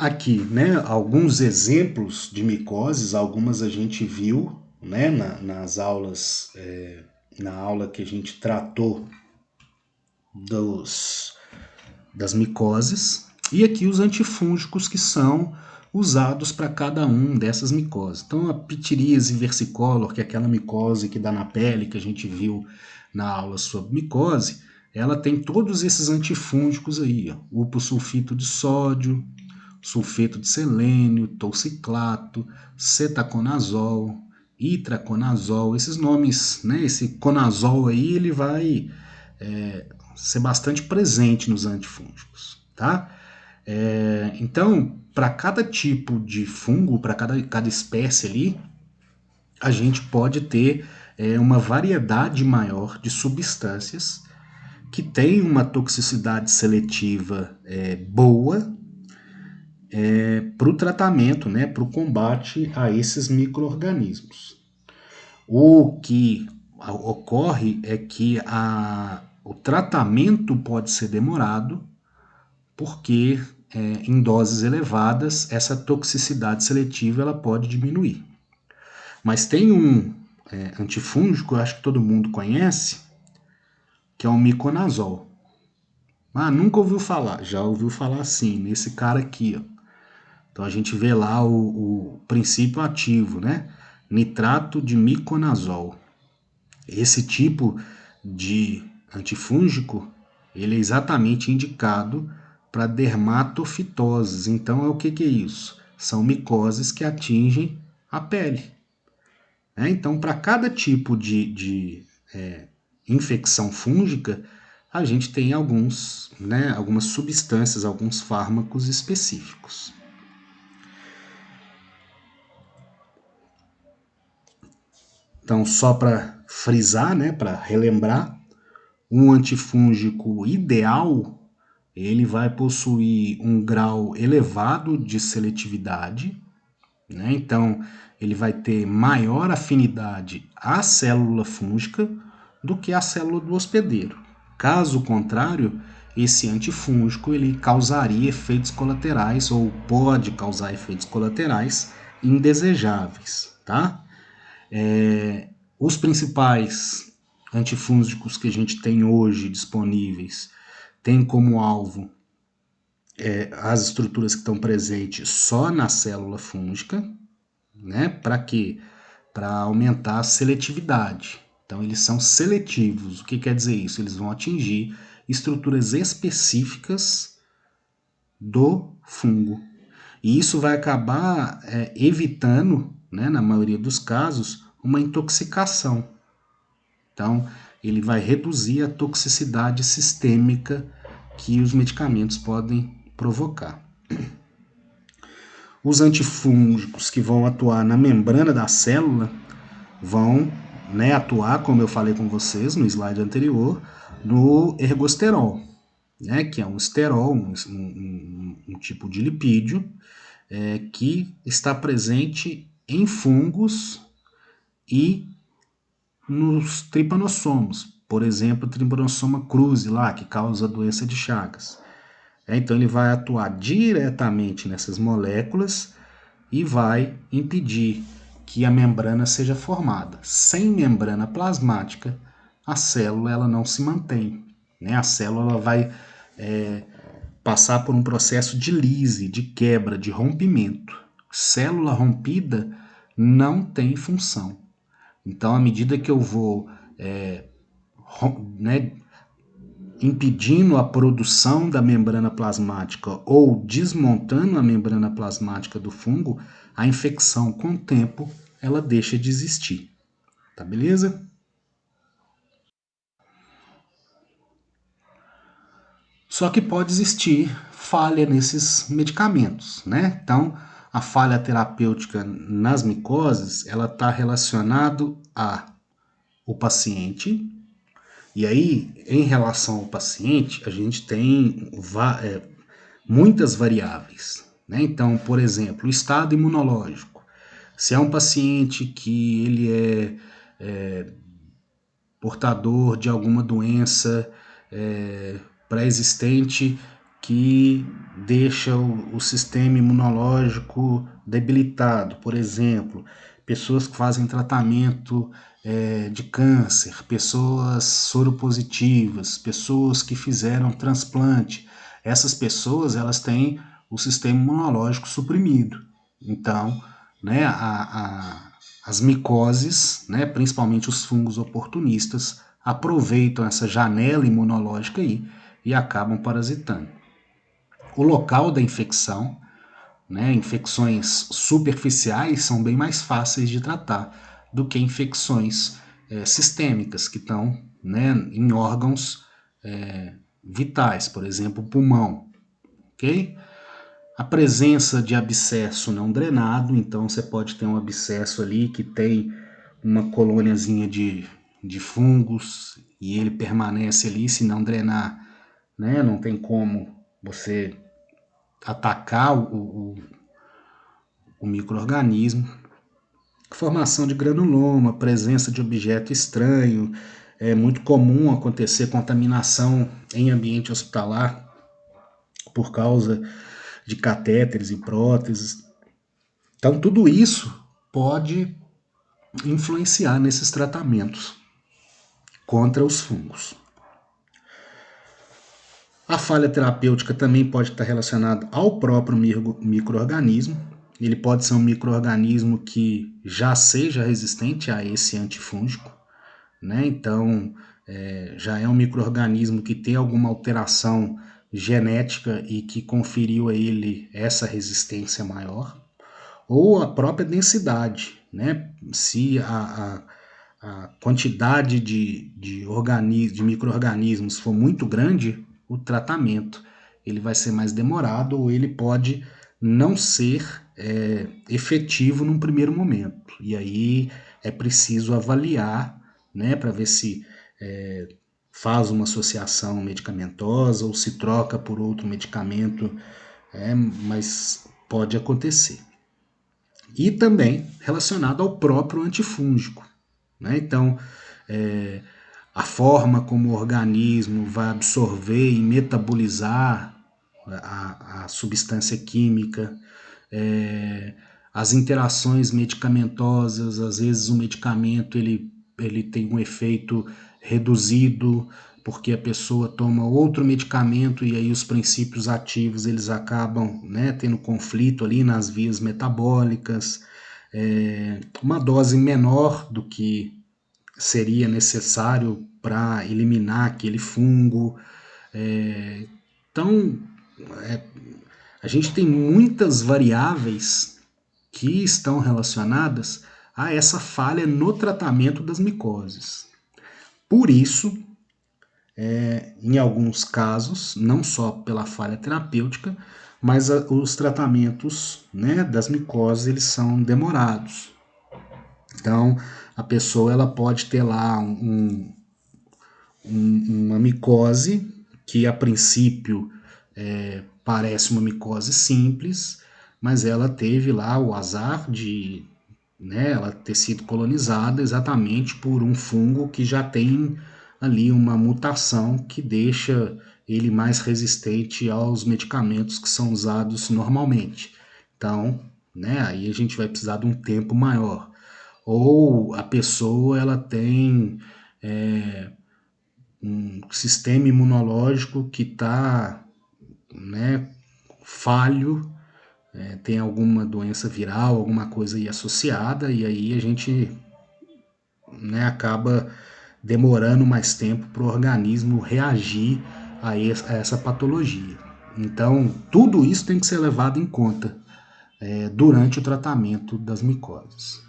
aqui, né, alguns exemplos de micoses, algumas a gente viu, né, nas aulas, na aula que a gente tratou das micoses, e aqui os antifúngicos que são usados para cada um dessas micoses. Então a pitiríase versicolor, que é aquela micose que dá na pele, que a gente viu na aula sobre micose, ela tem todos esses antifúngicos aí, ó, uposulfito de sódio, sulfeto de selênio, tolciclato, cetaconazol, itraconazol, esses nomes, né? Esse conazol aí, ele vai ser bastante presente nos antifúngicos, tá? Então, para cada tipo de fungo, para cada espécie ali, a gente pode ter uma variedade maior de substâncias que tem uma toxicidade seletiva boa para o tratamento, né, para o combate a esses micro-organismos. O que ocorre é que o tratamento pode ser demorado porque em doses elevadas essa toxicidade seletiva ela pode diminuir. Mas tem um antifúngico, eu acho que todo mundo conhece, que é o miconazol. Ah, nunca ouviu falar? Já ouviu falar sim, nesse cara aqui, ó. Então a gente vê lá o princípio ativo, né? Nitrato de miconazol. Esse tipo de antifúngico, ele é exatamente indicado para dermatofitoses. Então, o que é isso? São micoses que atingem a pele. Então, para cada tipo de infecção fúngica, a gente tem algumas substâncias, alguns fármacos específicos. Então, só para frisar, né, para relembrar, um antifúngico ideal, ele vai possuir um grau elevado de seletividade, né? Então, ele vai ter maior afinidade à célula fúngica do que à célula do hospedeiro. Caso contrário, esse antifúngico ele causaria efeitos colaterais ou pode causar efeitos colaterais indesejáveis, tá? Os principais antifúngicos que a gente tem hoje disponíveis têm como alvo as estruturas que estão presentes só na célula fúngica, né? Para quê? Para aumentar a seletividade. Então, eles são seletivos. O que quer dizer isso? Eles vão atingir estruturas específicas do fungo. E isso vai acabar evitando, né, na maioria dos casos, uma intoxicação. Então, ele vai reduzir a toxicidade sistêmica que os medicamentos podem provocar. Os antifúngicos que vão atuar na membrana da célula vão atuar, como eu falei com vocês no slide anterior, no ergosterol, que é um esterol, um tipo de lipídio que está presente em fungos e nos tripanossomos, por exemplo, Trypanosoma cruzi lá, que causa a doença de Chagas. Então ele vai atuar diretamente nessas moléculas e vai impedir que a membrana seja formada. Sem membrana plasmática, a célula ela não se mantém. A célula ela vai passar por um processo de lise, de quebra, de rompimento. Célula rompida não tem função. Então, à medida que eu vou impedindo a produção da membrana plasmática ou desmontando a membrana plasmática do fungo, a infecção, com o tempo, ela deixa de existir. Tá beleza? Só que pode existir falha nesses medicamentos, né? Então, a falha terapêutica nas micoses, ela está relacionada ao paciente. E aí, em relação ao paciente, a gente tem muitas variáveis, né? Então, por exemplo, o estado imunológico. Se é um paciente que ele é portador de alguma doença pré-existente que deixa o sistema imunológico debilitado. Por exemplo, pessoas que fazem tratamento de câncer, pessoas soropositivas, pessoas que fizeram transplante. Essas pessoas, elas têm o sistema imunológico suprimido. Então, né, as micoses, né, principalmente os fungos oportunistas, aproveitam essa janela imunológica aí e acabam parasitando. O local da infecção, né, infecções superficiais são bem mais fáceis de tratar do que infecções sistêmicas, que estão, né, em órgãos vitais, por exemplo, o pulmão. Ok? A presença de abscesso não drenado, então você pode ter um abscesso ali que tem uma colôniazinha de fungos e ele permanece ali, se não drenar, né, não tem como você atacar o micro-organismo. Formação de granuloma, presença de objeto estranho, é muito comum acontecer contaminação em ambiente hospitalar por causa de catéteres e próteses. Então, tudo isso pode influenciar nesses tratamentos contra os fungos. A falha terapêutica também pode estar relacionada ao próprio micro-organismo. Ele pode ser um micro-organismo que já seja resistente a esse antifúngico, né? Então, já é um micro-organismo que tem alguma alteração genética e que conferiu a ele essa resistência maior, ou a própria densidade, né? Se a quantidade de micro-organismos for muito grande, o tratamento ele vai ser mais demorado ou ele pode não ser efetivo num primeiro momento. E aí é preciso avaliar, né, para ver se faz uma associação medicamentosa ou se troca por outro medicamento, mas pode acontecer. E também relacionado ao próprio antifúngico, né? Então, a forma como o organismo vai absorver e metabolizar a substância química, as interações medicamentosas, às vezes o medicamento ele tem um efeito reduzido porque a pessoa toma outro medicamento e aí os princípios ativos eles acabam, né, tendo conflito ali nas vias metabólicas, uma dose menor do que seria necessário para eliminar aquele fungo. Então, a gente tem muitas variáveis que estão relacionadas a essa falha no tratamento das micoses. Por isso, em alguns casos, não só pela falha terapêutica, mas os tratamentos, né, das micoses eles são demorados. Então, a pessoa ela pode ter lá uma micose que a princípio parece uma micose simples, mas ela teve lá o azar de, né, ela ter sido colonizada exatamente por um fungo que já tem ali uma mutação que deixa ele mais resistente aos medicamentos que são usados normalmente. Então, né, aí a gente vai precisar de um tempo maior. Ou a pessoa ela tem um sistema imunológico que está, né, falho, tem alguma doença viral, alguma coisa aí associada, e aí a gente, né, acaba demorando mais tempo para o organismo reagir a essa patologia. Então, tudo isso tem que ser levado em conta durante o tratamento das micoses.